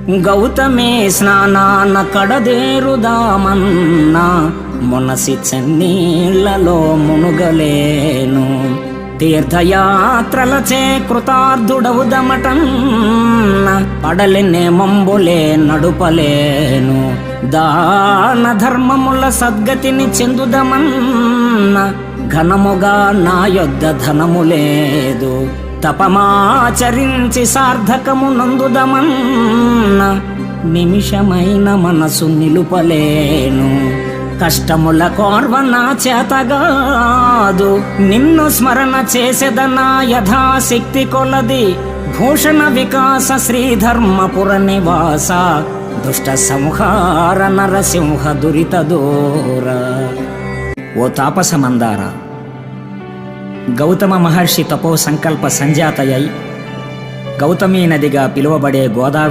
గౌతమి స్నానాన కడదేరుదామన్న మొనసి చెన్నీళ్లలో మునుగలేను. తీర్థయాత్రలచే కృతార్థుడవుదమటన్న పడలినే మంబులే నడుపలేను. దాన ధర్మముల సద్గతిని చెందుదమన్న ఘనముగా నా యొద్ద ధనము లేదు. తపమాచరించి సార్థకము నందుదమన్న నిమిషమైన మనసు నిలుపలేను. కష్టముల కోర్వ నా చేతగాదు, నిన్ను స్మరణ చేసేదనా యథాశక్తి కొలది. భూషణ వికాస శ్రీధర్మపుర నివాస దుష్ట సంహార నరసింహ దురిత దూర. ఓ తాపస మందార, గౌతమ మహర్షి తపో సంకల్ప సంజాతయై గౌతమీ నదిగా పిలువబడే గోదావరి